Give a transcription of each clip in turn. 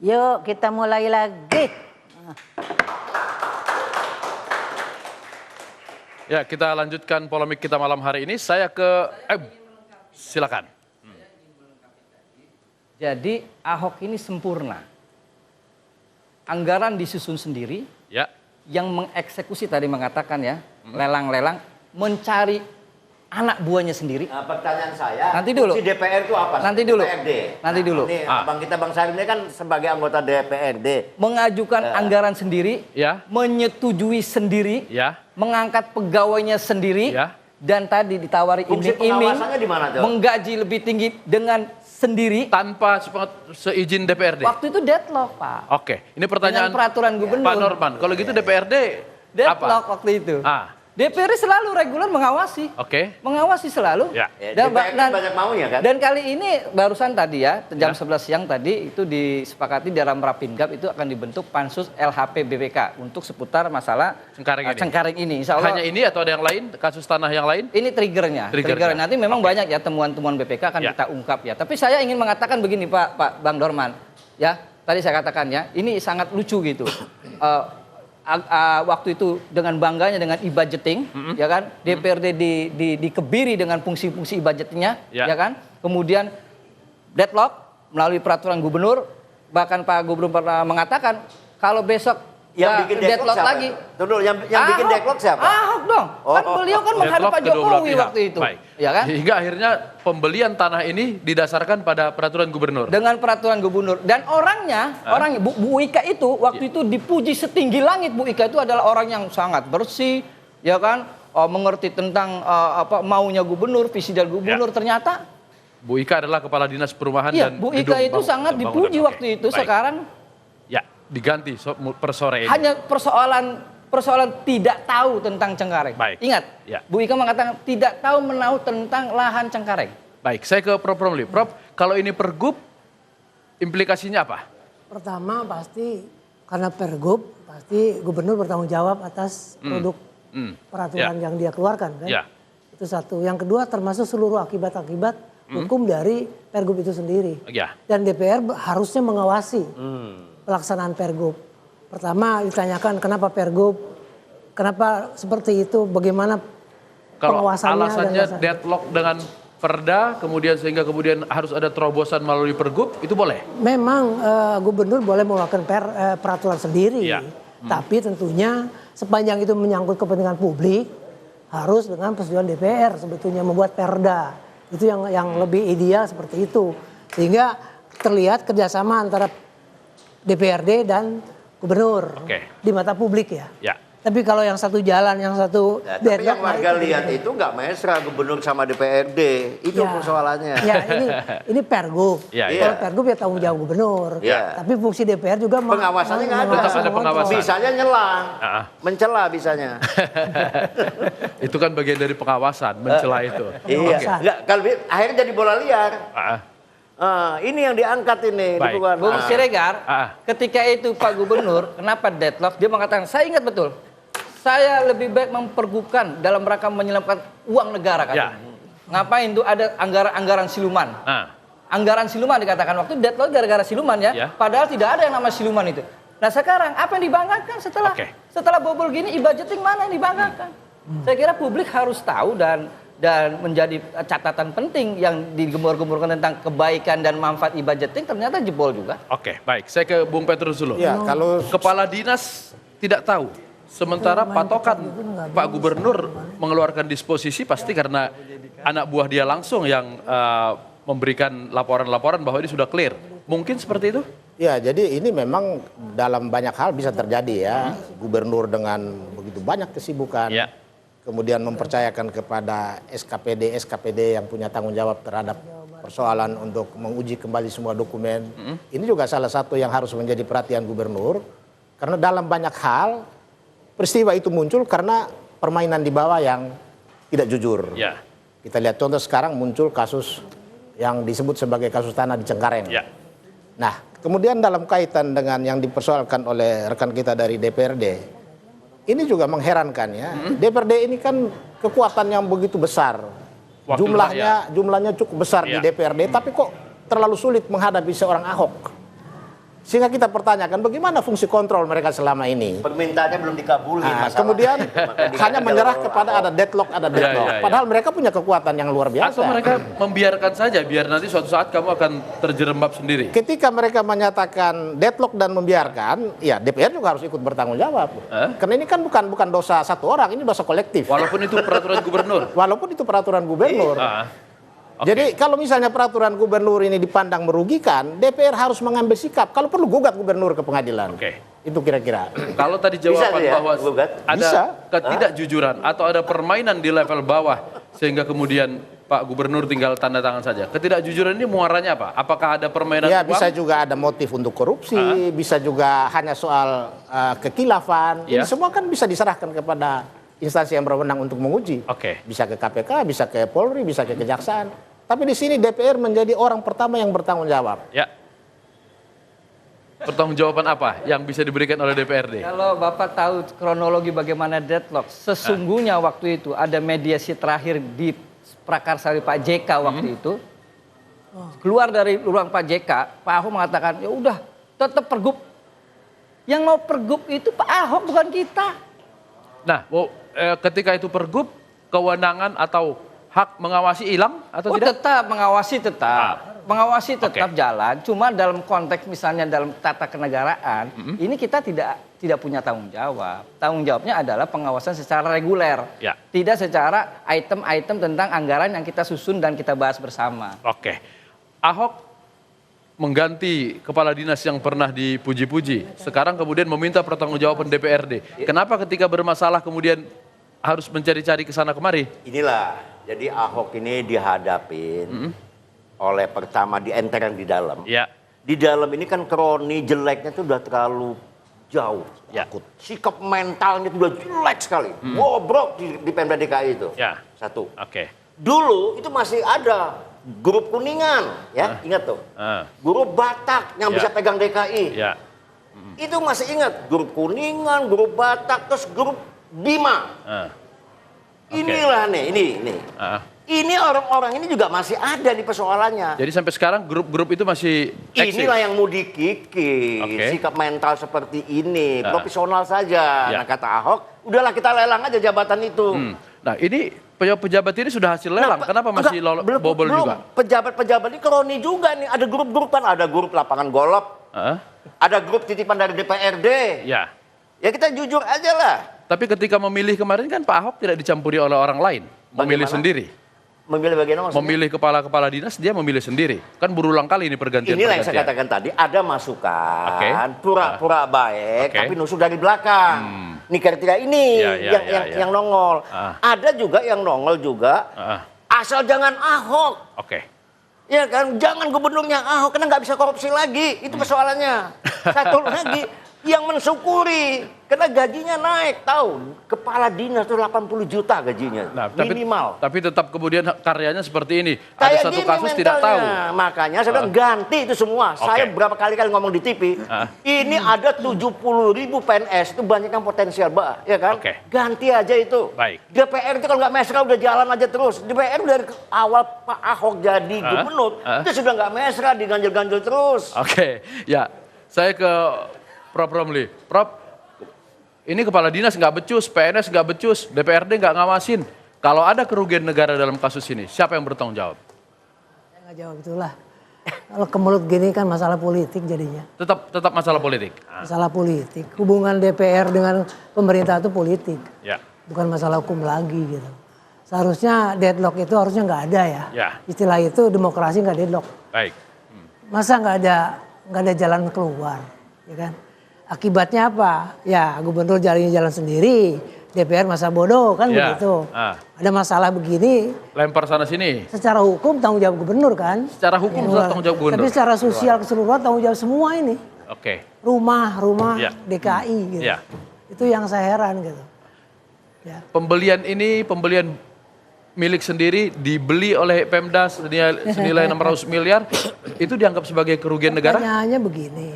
Yuk kita mulai lagi. Ya, kita lanjutkan polemik kita malam hari ini. Saya ke silakan. Jadi Ahok ini sempurna. Anggaran disusun sendiri, Ya, yang mengeksekusi tadi mengatakan ya, lelang-lelang, mencari anak buahnya sendiri. Nah, pertanyaan saya, Nanti dulu. fungsi DPR itu apa? Nanti dulu. DPRD. Nanti dulu. Ini Bang Salim ini kan sebagai anggota DPRD. Mengajukan anggaran sendiri, ya, menyetujui sendiri, ya, mengangkat pegawainya sendiri, ya. dan tadi ditawari Fungsi iming-iming, pengawasannya di mana, Jo? menggaji lebih tinggi dengan sendiri. Tanpa seizin DPRD. Waktu itu deadlock, Pak. Oke, ini pertanyaan Dengan peraturan gubernur. Pak Norman. Kalau gitu DPRD Deadlock apa? waktu itu. DPR selalu reguler mengawasi. Oke. Mengawasi selalu. Ya. DPR banyak maunya kan? Dan kali ini barusan tadi ya, jam 11 siang tadi itu disepakati dalam Rapimgab itu akan dibentuk pansus LHP BPK untuk seputar masalah Cengkareng ini. Insya Allah. Hanya ini atau ada yang lain? Kasus tanah yang lain? Ini triggernya. Nanti memang banyak ya temuan-temuan BPK akan kita ungkap ya. Tapi saya ingin mengatakan begini Pak Bang Dorman. Ya, tadi saya katakan ya, ini sangat lucu gitu. Waktu itu dengan bangganya dengan e-budgeting, ya kan, DPRD dikebiri dengan fungsi-fungsi e-budgetingnya, ya kan, kemudian deadlock melalui peraturan gubernur, bahkan Pak Gubernur pernah mengatakan kalau besok yang bikin deadlock siapa? lagi, Tunggu, yang bikin deadlock siapa? Ahok dong, kan beliau kan menghadap Pak Jokowi waktu itu, Baik. ya kan? Hingga akhirnya pembelian tanah ini didasarkan pada peraturan gubernur. Dengan peraturan gubernur dan orangnya Bu Ika itu waktu itu dipuji setinggi langit. Bu Ika itu adalah orang yang sangat bersih, ya kan, mengerti tentang maunya gubernur, visi dari gubernur. Ternyata Bu Ika adalah kepala dinas perumahan dan Bu Ika itu sangat dipuji waktu itu. Baik. Sekarang ya diganti per sore ini. hanya persoalan tidak tahu tentang Cengkareng. Baik. Ingat, Ya. Bu Ika mengatakan tidak tahu menahu tentang lahan Cengkareng. Baik, saya ke Prof. Romli. Prof, kalau ini pergub, implikasinya apa? Pertama pasti karena pergub, pasti gubernur bertanggung jawab atas produk peraturan yang dia keluarkan. Kan? Ya. Itu satu. Yang kedua termasuk seluruh akibat-akibat hukum dari pergub itu sendiri. Ya. Dan DPR harusnya mengawasi pelaksanaan pergub. Pertama ditanyakan kenapa pergub, kenapa seperti itu, bagaimana Kalau pengawasannya. alasannya dan deadlock dengan perda, sehingga kemudian harus ada terobosan melalui pergub, itu boleh? Memang gubernur boleh mengeluarkan peraturan sendiri, Ya. tapi tentunya sepanjang itu menyangkut kepentingan publik harus dengan persetujuan DPR sebetulnya membuat perda. Itu yang lebih ideal seperti itu, sehingga terlihat kerjasama antara DPRD dan gubernur di mata publik ya. Ya. Tapi kalau yang satu jalan, yang satu Ya, tapi yang warga itu lihat itu nggak mesra gubernur sama DPRD. Itu ya, persoalannya. Ya ini pergub. Ya, Kalau ya. pergub ya tanggung jawab gubernur. Ya. Tapi fungsi DPR juga Pengawasannya nggak ada. Tetap ada pengawasan. Bisanya nyelang, mencela bisanya. Itu kan bagian dari pengawasan, mencela itu. Iya. Oke. Nggak, kalau akhirnya jadi bola liar. Ini yang diangkat ini. Baik. Bukan. Bung Siregar, ketika itu Pak Gubernur, kenapa deadlock? Dia mengatakan, saya ingat betul, saya lebih baik mempergubkan dalam rangka menyelamatkan uang negara. Ya. Ngapain tuh ada anggaran siluman? Anggaran siluman dikatakan waktu deadlock gara-gara siluman ya. Padahal tidak ada yang nama siluman itu. Nah sekarang apa yang dibanggakan setelah bobol gini, e-budgeting mana yang dibanggakan? Saya kira publik harus tahu dan menjadi catatan penting yang digembor-gemborkan tentang kebaikan dan manfaat e-budgeting ternyata jebol juga. Oke, baik. Saya ke Bung Petrus dulu. Ya, kalau kepala dinas tidak tahu. Sementara patokan Pak Gubernur mengeluarkan disposisi pasti karena anak buah dia langsung yang memberikan laporan-laporan bahwa ini sudah clear. Mungkin seperti itu? ya, jadi ini memang dalam banyak hal bisa terjadi ya. Gubernur dengan begitu banyak kesibukan. Ya. Kemudian mempercayakan kepada SKPD yang punya tanggung jawab terhadap persoalan untuk menguji kembali semua dokumen. Ini juga salah satu yang harus menjadi perhatian gubernur. Karena dalam banyak hal peristiwa itu muncul karena permainan di bawah yang tidak jujur. Ya. Kita lihat contoh sekarang muncul kasus yang disebut sebagai kasus tanah di Cengkareng. Ya. Nah, kemudian dalam kaitan dengan yang dipersoalkan oleh rekan kita dari DPRD, ini juga mengherankan ya. DPRD ini kan kekuatan yang begitu besar. Jumlahnya cukup besar di DPRD, tapi kok terlalu sulit menghadapi seorang Ahok. Sehingga kita pertanyakan bagaimana fungsi kontrol mereka selama ini. Permintaannya belum dikabulin. Nah, kemudian hanya menyerah kepada ada deadlock. Padahal mereka punya kekuatan yang luar biasa. Atau mereka membiarkan saja biar nanti suatu saat kamu akan terjerembab sendiri. Ketika mereka menyatakan deadlock dan membiarkan, ya DPR juga harus ikut bertanggung jawab. Karena ini kan bukan dosa satu orang, ini dosa kolektif. Walaupun itu peraturan gubernur. Walaupun itu peraturan gubernur. Okay. Jadi kalau misalnya peraturan gubernur ini dipandang merugikan, DPR harus mengambil sikap. Kalau perlu gugat gubernur ke pengadilan. Itu kira-kira. Kalau tadi jawaban bahwa ada ketidakjujuran atau ada permainan di level bawah sehingga kemudian Pak Gubernur tinggal tanda tangan saja. Ketidakjujuran ini muaranya apa? Apakah ada permainan ya, uang? bisa juga ada motif untuk korupsi, bisa juga hanya soal kekilafan. Ini semua kan bisa diserahkan kepada instansi yang berwenang untuk menguji. Bisa ke KPK, bisa ke Polri, bisa ke Kejaksaan. Tapi di sini DPR menjadi orang pertama yang bertanggung jawab. Ya. Pertanggungjawaban apa yang bisa diberikan oleh DPRD? Kalau Bapak tahu kronologi bagaimana deadlock, sesungguhnya waktu itu ada mediasi terakhir di prakarsa Pak JK waktu itu. Keluar dari ruang Pak JK, Pak Ahok mengatakan, ya udah tetap pergub. Yang mau pergub itu Pak Ahok bukan kita. Nah, ketika itu pergub, kewenangan atau hak mengawasi hilang atau tidak? Tetap mengawasi mengawasi tetap jalan. Cuma dalam konteks misalnya dalam tata kenegaraan, ini kita tidak punya tanggung jawab. Tanggung jawabnya adalah pengawasan secara reguler, tidak secara item-item tentang anggaran yang kita susun dan kita bahas bersama. Ahok mengganti kepala dinas yang pernah dipuji-puji. Sekarang kemudian meminta pertanggungjawaban DPRD. Kenapa ketika bermasalah kemudian harus mencari-cari ke sana kemari? Inilah. Jadi Ahok ini dihadapin oleh pertama di enter yang di dalam. Di dalam ini kan kroni jeleknya itu udah terlalu jauh. Sikap mentalnya itu udah jelek sekali. Bobrok di Pemda DKI itu. Satu. Dulu itu masih ada grup Kuningan, ya ingat tuh. Grup Batak yang bisa pegang DKI. Itu masih ingat. Grup Kuningan, grup Batak, terus grup Bima. Inilah nih, ini. Ini orang-orang ini juga masih ada di persoalannya. Jadi sampai sekarang grup-grup itu masih eksis. Inilah yang mau dikikis, sikap mental seperti ini, profesional saja. Nah kata Ahok, udahlah kita lelang aja jabatan itu. Nah ini pejabat ini sudah hasil lelang, kenapa masih bobol juga? Pejabat-pejabat ini kroni juga nih, ada grup-grup kan, ada grup lapangan golf, ada grup titipan dari DPRD. Ya kita jujur aja lah. Tapi ketika memilih kemarin kan Pak Ahok tidak dicampuri oleh orang lain, memilih sendiri. Memilih bagaimana maksudnya? Memilih kepala dinas, dia memilih sendiri. Kan berulang kali ini pergantian. Inilah yang saya katakan tadi, ada masukan, pura-pura baik, tapi nusuk dari belakang. Ini kriteria ini yang nongol. Ada juga yang nongol juga, asal jangan Ahok. Ya kan, jangan gubernurnya Ahok, karena nggak bisa korupsi lagi. Itu persoalannya. Satu lagi, yang mensyukuri karena gajinya naik, tahu kepala dinas itu 80 juta gajinya minimal. Tapi tetap kemudian karyanya seperti ini. Ada satu kasus tidak tahu. Makanya saya bilang ganti itu semua. Saya berapa kali ngomong di TV. Ini ada 70.000 PNS itu banyak yang potensial, ya kan? Ganti aja itu. DPR itu kalau nggak mesra udah jalan aja terus. DPR dari awal Pak Ahok jadi gubernur itu sudah nggak mesra, diganjel-ganjel terus. Ya saya ke Prof. Romli. Prof, ini kepala dinas nggak becus, PNS nggak becus, DPRD nggak ngawasin. Kalau ada kerugian negara dalam kasus ini, siapa yang bertanggung jawab? Saya nggak jawab itulah. Kalau kemelut gini kan masalah politik jadinya. Tetap masalah politik. Masalah politik. Hubungan DPR dengan pemerintah itu politik. Bukan masalah hukum lagi gitu. Seharusnya deadlock itu harusnya nggak ada ya. Istilah itu demokrasi nggak deadlock. Masa nggak ada jalan keluar, ya kan? Akibatnya apa? Ya gubernur jalan sendiri, DPR masa bodoh kan begitu. Ada masalah begini. Lempar sana sini. Secara hukum tanggung jawab gubernur kan. Secara hukum tanggung jawab gubernur. Tapi secara sosial keseluruhan tanggung jawab semua ini. Rumah DKI gitu. Itu yang saya heran gitu. Pembelian ini pembelian milik sendiri dibeli oleh Pemda senilai 600 miliar itu dianggap sebagai kerugian negara? Pertanyaannya begini.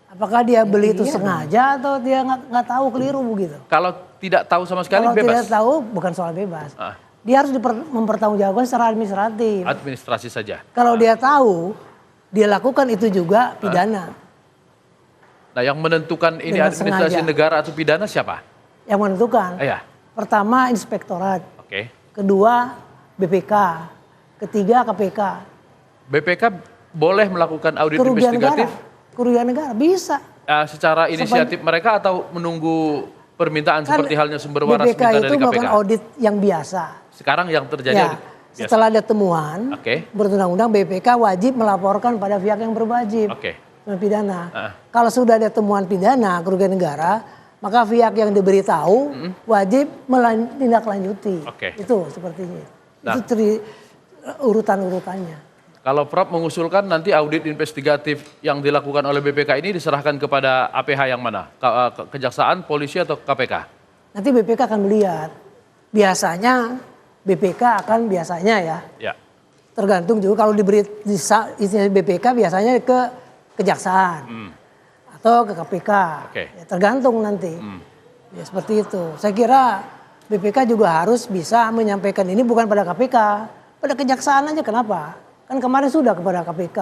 Apakah dia beli itu sengaja atau dia nggak tahu keliru begitu? Kalau tidak tahu sama sekali bebas? Kalau tidak tahu bukan soal bebas. Dia harus mempertanggungjawabkan secara administratif. Administrasi saja. Kalau dia tahu, dia lakukan itu juga pidana. Nah, yang menentukan ini Dengan administrasi sengaja. negara atau pidana siapa? Yang menentukan. Iya. Pertama inspektorat, Oke. kedua BPK, ketiga KPK. BPK boleh melakukan audit Kerugian investigatif negara, kerugian negara bisa. secara inisiatif mereka atau menunggu permintaan seperti halnya sumber waras BPK minta itu dari KPK? melakukan audit yang biasa. Sekarang yang terjadi Ya, audit biasa. setelah ada temuan, Oke. berundang-undang BPK wajib melaporkan pada pihak yang berwajib. Oke. Pidana. Kalau sudah ada temuan pidana kerugian negara, maka pihak yang diberitahu wajib menindaklanjuti. Oke. Itu sepertinya. Nah. Itu urutan-urutannya. Kalau Prof mengusulkan nanti audit investigatif yang dilakukan oleh BPK ini diserahkan kepada APH yang mana? Kejaksaan, polisi atau KPK? Nanti BPK akan melihat. Biasanya BPK akan biasanya ya. Ya. Tergantung juga kalau diberi BPK biasanya ke kejaksaan atau ke KPK. Oke. Ya, tergantung nanti. Ya seperti itu. Saya kira BPK juga harus bisa menyampaikan ini bukan pada KPK, pada kejaksaan aja. Kenapa? Kan kemarin sudah kepada KPK.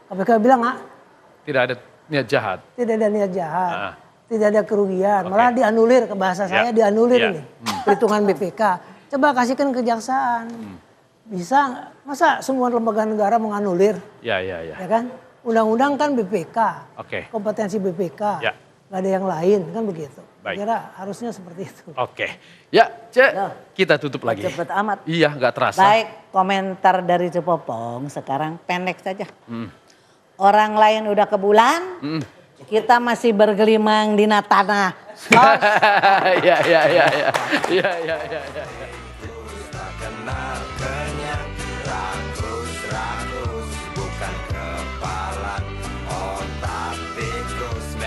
KPK bilang Tidak ada niat jahat. tidak ada niat jahat, tidak ada kerugian, malah dianulir ke bahasa saya dianulir ini perhitungan BPK. Coba kasihkan kejaksaan. Bisa nggak? Masa semua lembaga negara menganulir? Ya. Ya kan? Undang-undang kan BPK, Oke. kompetensi BPK, Ya. nggak ada yang lain kan begitu. Baik. Kira harusnya seperti itu. Oke. Ya, Cek, kita tutup lagi. Cepet amat. Iya, nggak terasa. Baik, komentar dari Cepopong sekarang pendek saja. Orang lain udah ke bulan, kita masih bergelimang di tanah. Ya. Kena kenyang, rakus.